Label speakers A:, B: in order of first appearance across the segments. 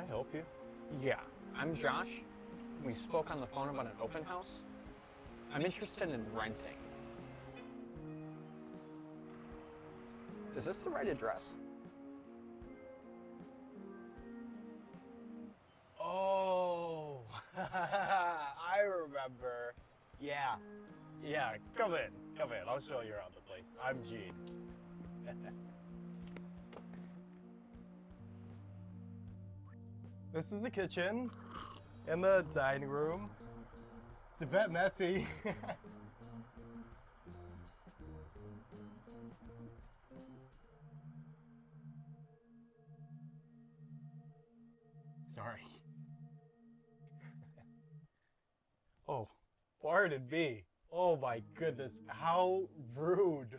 A: I help you?
B: Yeah, I'm Josh. We spoke on the phone about an open house. I'm interested in renting. Is this the right address?
A: Oh, I remember. Yeah, come in. I'll show you around the place. I'm G. This is the kitchen and the dining room. It's a bit messy. Sorry. Oh, pardon me. Oh my goodness, how rude.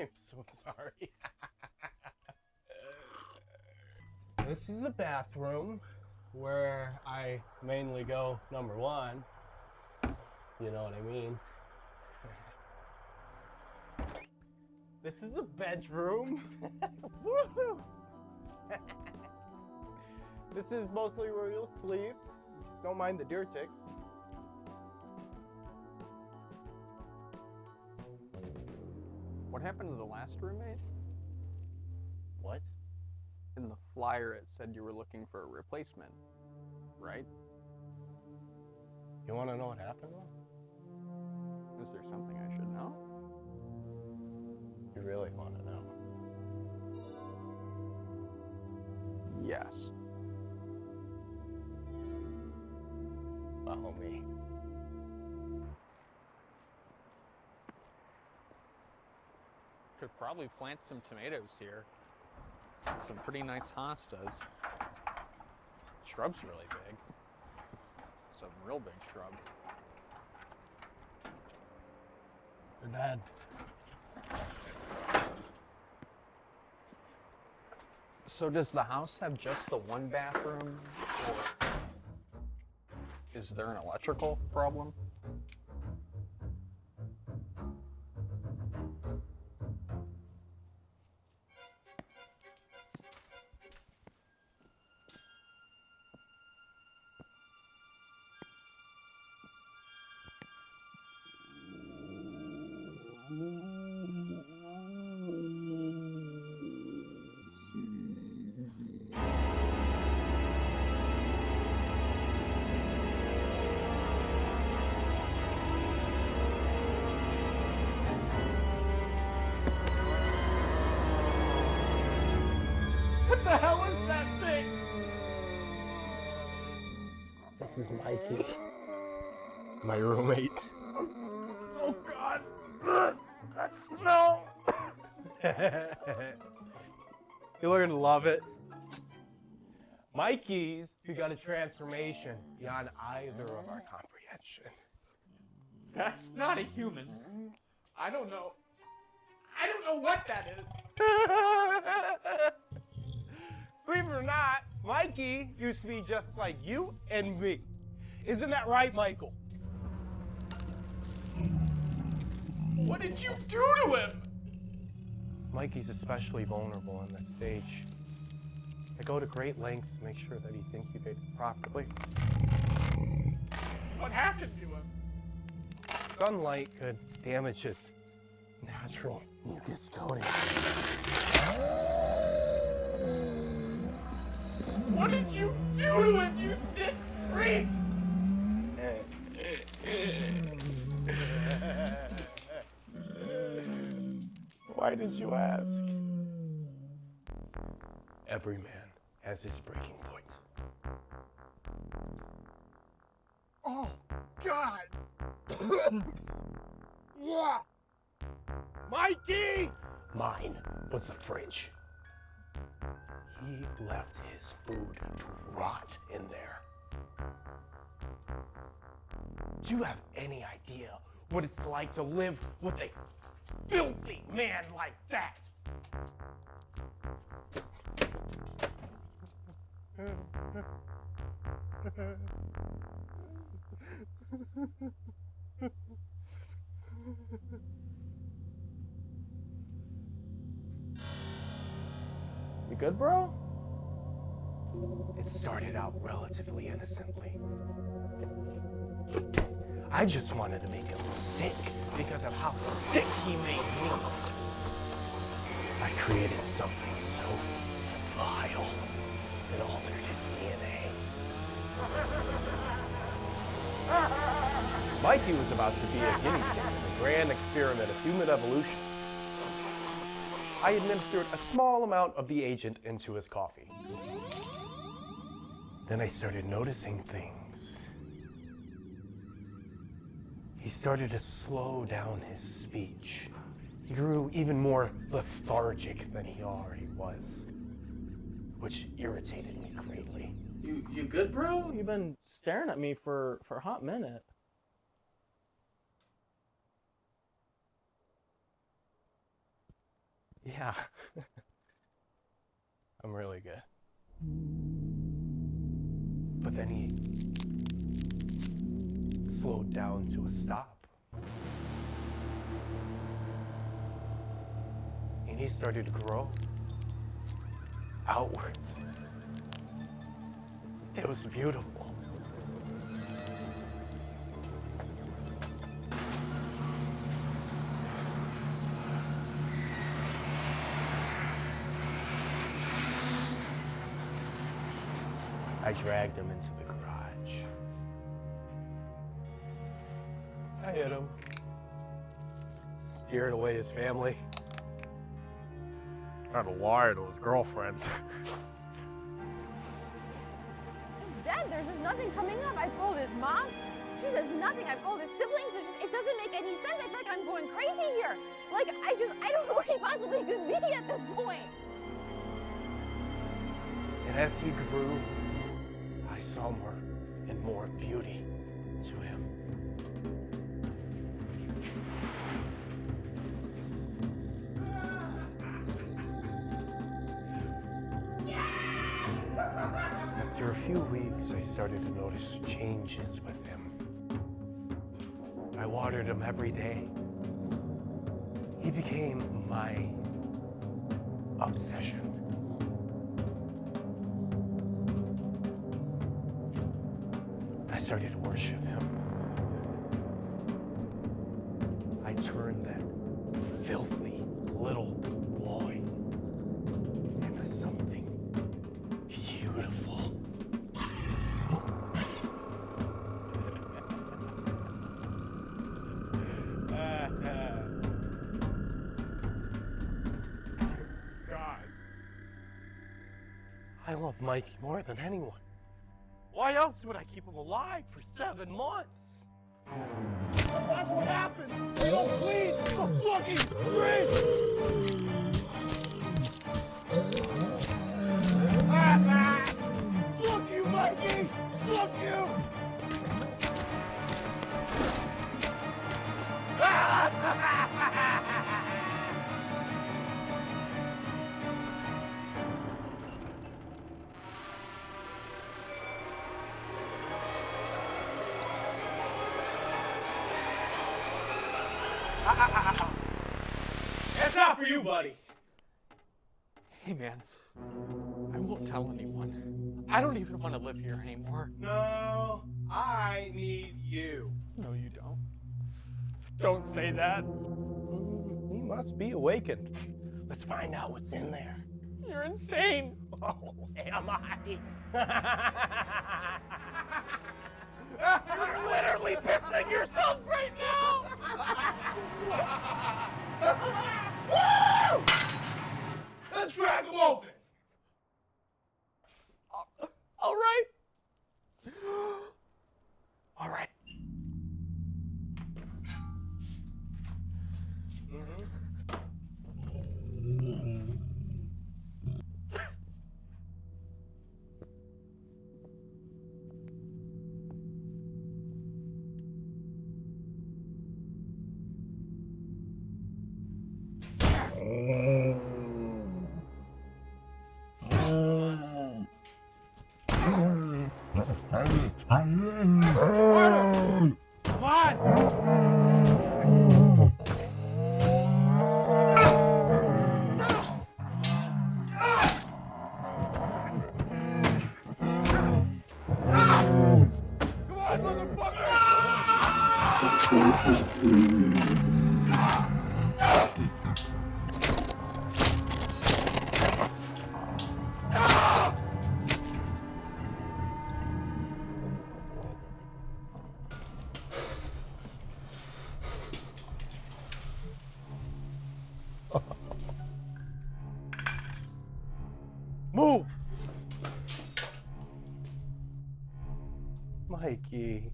A: I'm so sorry. This is the bathroom where I mainly go number one. You know what I mean? This is a bedroom. Woohoo! This is mostly where you'll sleep. Just don't mind the deer ticks.
B: What happened to the last roommate?
A: What?
B: In the flyer it said you were looking for a replacement, right?
A: You want to know what happened though?
B: Is there something I should know?
A: You really want to know?
B: Yes.
A: Follow me.
B: Could probably plant some tomatoes here. Some pretty nice hostas. Shrub's really big. It's a real big shrub.
A: They're dead.
B: So does the house have just the one bathroom, or is there an electrical problem?
A: What the hell is that thing? This is Mikey, my roommate. Oh God, that smell! You're gonna love it. Mikey's who got a transformation beyond either of our comprehension.
C: That's not a human. I don't know what that is.
A: Believe it or not, Mikey used to be just like you and me. Isn't that right, Michael?
C: What did you do to him?
A: Mikey's especially vulnerable on this stage. I go to great lengths to make sure that he's incubated properly.
C: What happened to him?
A: Sunlight could damage his natural mucus coating.
C: What did you do to him, you sick freak?
A: Why did you ask? Every man has his breaking point.
D: Oh, God!
A: Mikey! Mine was the fridge. He left his food to rot in there. Do you have any idea what it's like to live with a filthy man like that? You good, bro? It started out relatively innocently. I just wanted to make him sick because of how sick he made me. I created something so vile that altered his DNA. Mikey was about to be a guinea pig in the grand experiment of human evolution. I administered a small amount of the agent into his coffee. Then I started noticing things. He started to slow down his speech. He grew even more lethargic than he already was, which irritated me greatly.
E: You good, bro? You've been staring at me for a hot minute.
A: Yeah. I'm really good. But then he slowed down to a stop. And he started to grow outwards. It was beautiful. I dragged him into the garage. I hit him. Scared away his family. Tried to lie to his girlfriend.
F: He's dead. There's just nothing coming up. I called his mom. She says nothing. I've called his siblings. It doesn't make any sense. I feel like I'm going crazy here. Like, I don't know where he possibly could be at this point.
A: And as he grew, I saw more and more beauty to him. After a few weeks, I started to notice changes with him. I watered him every day. He became my obsession. I started to worship him. I turned that filthy little boy into something beautiful.
C: God.
A: I love Mikey more than anyone. Why else would I keep him alive for 7 months? That's what happened! They don't bleed! The fucking bridge! Fuck you, Mikey! Fuck you! That's not for you, buddy.
B: Hey, man. I won't tell anyone. I don't even want to live here anymore.
A: No, I need you.
B: No, you don't. Don't say that.
A: He must be awakened. Let's find out what's in there.
B: You're insane.
A: Oh, am I?
B: You're literally pissing yourself right now.
A: Woo! Let's crack him open.
B: All right.
A: All right. Come on! Move! Mikey.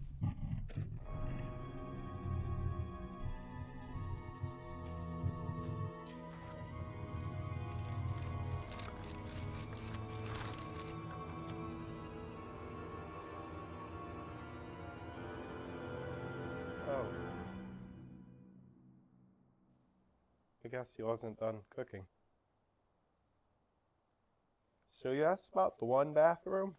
A: Oh. I guess he wasn't done cooking. So you asked about the one bathroom?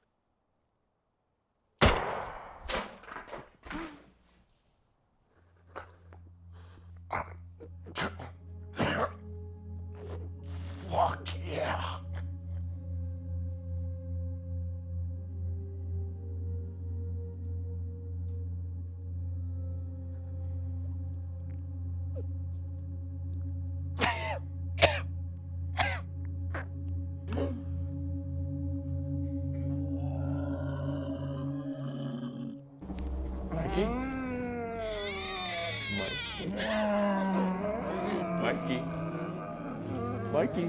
A: Fuck yeah. Mikey? Mikey? Mikey? Mikey?